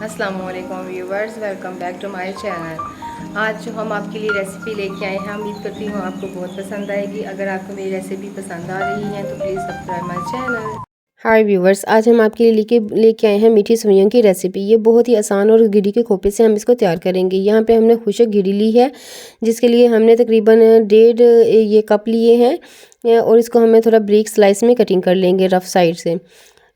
अस्सलामुअलैकुम viewers, welcome back to my channel. आज जो हम आपके लिए रेसिपी लेके आए हैं, उम्मीद करती हूँ आपको बहुत पसंद आएगी। अगर आपको मेरी रेसिपी पसंद आ रही है तो please subscribe my channel. Hi viewers, आज हम आपके लिए लेके आए हैं मीठी सेवइयों की रेसिपी। ये बहुत ही आसान और गिरी के खोपे से हम इसको तैयार करेंगे। यहाँ पे हमने खुशक गिरी ली है, जिसके लिए हमने तकरीबन 1.5 ये कप लिए हैं और इसको हमें थोड़ा ब्रीक स्लाइस में कटिंग कर लेंगे रफ़ साइड से।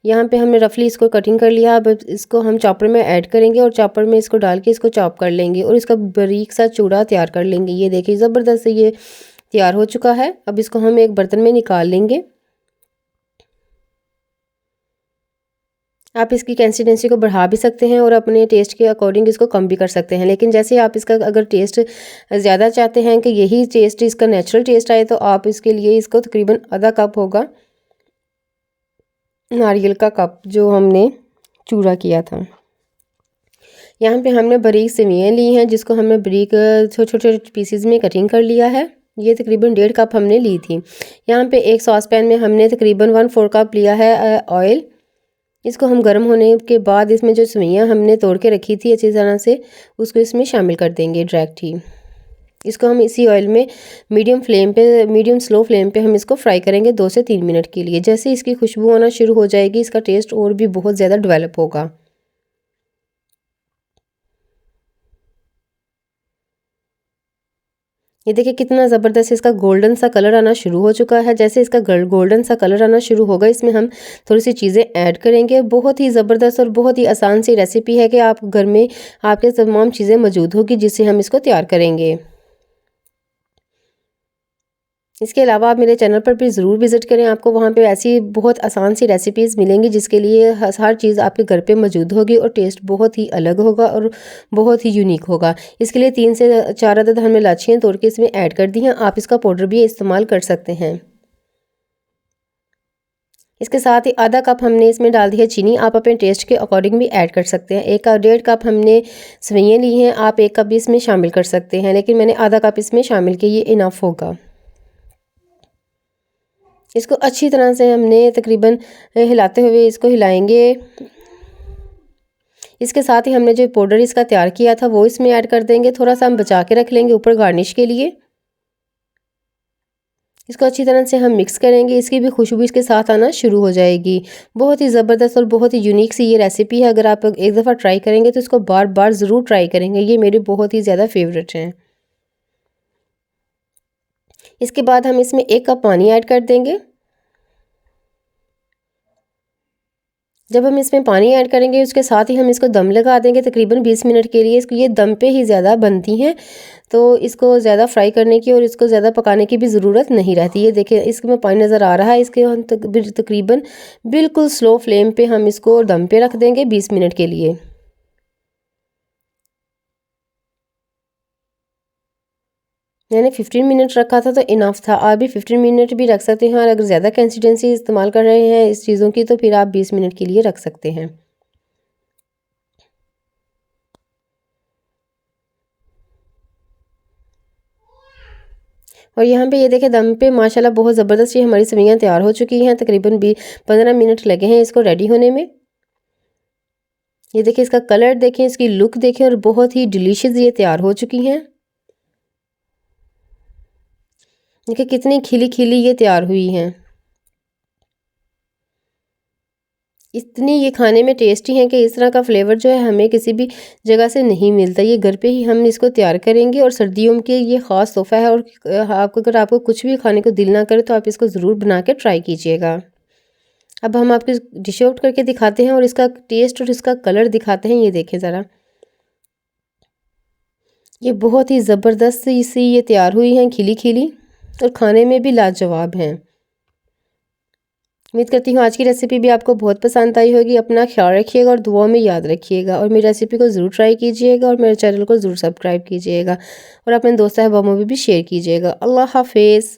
यहाँ पे हमने रफली इसको कटिंग कर लिया। अब इसको हम चॉपर में ऐड करेंगे और चॉपर में इसको डाल के इसको चॉप कर लेंगे और इसका बारीक सा चूड़ा तैयार कर लेंगे। ये देखिए ज़बरदस्त ये तैयार हो चुका है। अब इसको हम एक बर्तन में निकाल लेंगे। आप इसकी कंसिस्टेंसी को बढ़ा भी सकते हैं और अपने टेस्ट के अकॉर्डिंग इसको कम भी कर सकते हैं, लेकिन जैसे आप इसका अगर टेस्ट ज़्यादा चाहते हैं कि यही टेस्ट इसका नेचुरल टेस्ट आए तो आप इसके लिए इसको तकरीबन आधा कप होगा नारियल का कप जो हमने चूरा किया था। यहाँ पे हमने बारीक सेवइयाँ ली हैं, जिसको हमने बारीक छोटे छोटे पीसीज में कटिंग कर लिया है। ये तकरीबन 1.5 कप हमने ली थी। यहाँ पे एक सॉस पैन में हमने तकरीबन 1/4 कप लिया है ऑयल। इसको हम गर्म होने के बाद इसमें जो सेवइयाँ हमने तोड़ के रखी थी अच्छी तरह से, उसको इसमें शामिल कर देंगे डायरेक्ट ही। इसको हम इसी ऑयल में मीडियम स्लो फ्लेम पे हम इसको फ्राई करेंगे 2 से 3 मिनट के लिए। जैसे इसकी खुशबू आना शुरू हो जाएगी, इसका टेस्ट और भी बहुत ज़्यादा डेवलप होगा। ये देखिए कितना ज़बरदस्त इसका गोल्डन सा कलर आना शुरू हो चुका है। जैसे इसका गोल्डन सा कलर आना शुरू होगा, इसमें हम थोड़ी सी चीज़ें ऐड करेंगे। बहुत ही ज़बरदस्त और बहुत ही आसान सी रेसिपी है कि आप घर में आपके तमाम चीज़ें मौजूद होगी जिससे हम इसको तैयार करेंगे। इसके अलावा आप मेरे चैनल पर भी ज़रूर विज़िट करें। आपको वहाँ पे ऐसी बहुत आसान सी रेसिपीज़ मिलेंगी जिसके लिए हर चीज़ आपके घर पे मौजूद होगी और टेस्ट बहुत ही अलग होगा और बहुत ही यूनिक होगा। इसके लिए 3 से 4 अदद हमने इलायचियाँ तोड़ के इसमें ऐड कर दी हैं। आप इसका पाउडर भी इस्तेमाल कर सकते हैं। इसके साथ ही आधा कप हमने इसमें डाल दी है चीनी। आप अपने टेस्ट के अकॉर्डिंग भी ऐड कर सकते हैं। 1.5 कप हमने सेवइयाँ ली हैं, आप 1 कप भी इसमें शामिल कर सकते हैं, लेकिन मैंने आधा कप इसमें शामिल किया, ये इनफ होगा। इसको अच्छी तरह से हमने तकरीबन हिलाते हुए इसको हिलाएंगे। इसके साथ ही हमने जो पाउडर इसका तैयार किया था वो इसमें ऐड कर देंगे। थोड़ा सा हम बचा के रख लेंगे ऊपर गार्निश के लिए। इसको अच्छी तरह से हम मिक्स करेंगे। इसकी भी खुशबू इसके साथ आना शुरू हो जाएगी। बहुत ही ज़बरदस्त और बहुत ही यूनिक सी ये रेसिपी है। अगर आप एक दफ़ा ट्राई करेंगे तो इसको बार बार ज़रूर ट्राई करेंगे। ये मेरी बहुत ही ज़्यादा फेवरेट हैं। इसके बाद हम इसमें 1 कप पानी ऐड कर देंगे। जब हम इसमें पानी ऐड करेंगे उसके साथ ही हम इसको दम लगा देंगे तकरीबन 20 मिनट के लिए। इसको ये दम पे ही ज़्यादा बनती हैं, तो इसको ज़्यादा फ्राई करने की और इसको ज़्यादा पकाने की भी ज़रूरत नहीं रहती। ये देखिए इसमें पानी नज़र आ रहा है। इसके हम तकरीबन बिल्कुल स्लो फ्लेम पे हम इसको दम पे रख देंगे 20 मिनट के लिए। मैंने 15 मिनट रखा था तो इनफ था। आप भी 15 मिनट भी रख सकते हैं और अगर ज़्यादा कंसिस्टेंसी इस्तेमाल कर रहे हैं इस चीज़ों की तो फिर आप 20 मिनट के लिए रख सकते हैं। और यहाँ पे ये देखें दम पे माशाल्लाह बहुत ज़बरदस्त ये हमारी सेवइयाँ तैयार हो चुकी हैं। तकरीबन 15 मिनट लगे हैं इसको रेडी होने में। ये देखिए इसका कलर देखें, इसकी लुक देखें और बहुत ही डिलीशियस ये तैयार हो चुकी हैं। देखिए कितनी खिली खिली ये तैयार हुई हैं। इतनी ये खाने में टेस्टी हैं कि इस तरह का फ्लेवर जो है हमें किसी भी जगह से नहीं मिलता। ये घर पे ही हम इसको तैयार करेंगे और सर्दियों के ये ख़ास तोहफ़ा है। और आपको अगर आपको कुछ भी खाने को दिल ना करे तो आप इसको ज़रूर बना के ट्राई कीजिएगा। अब हम आपको डिश आउट करके दिखाते हैं और इसका टेस्ट और इसका कलर दिखाते हैं। ये देखें ज़रा, ये बहुत ही ज़बरदस्त सी ये तैयार हुई हैं, खिली खिली, और खाने में भी लाजवाब हैं। उम्मीद करती हूँ आज की रेसिपी भी आपको बहुत पसंद आई होगी। अपना ख्याल रखिएगा और दुआ में याद रखिएगा और मेरी रेसिपी को ज़रूर ट्राई कीजिएगा और मेरे चैनल को ज़रूर सब्सक्राइब कीजिएगा और अपने दोस्त अहबाबों में भी शेयर कीजिएगा। अल्लाह हाफिज़।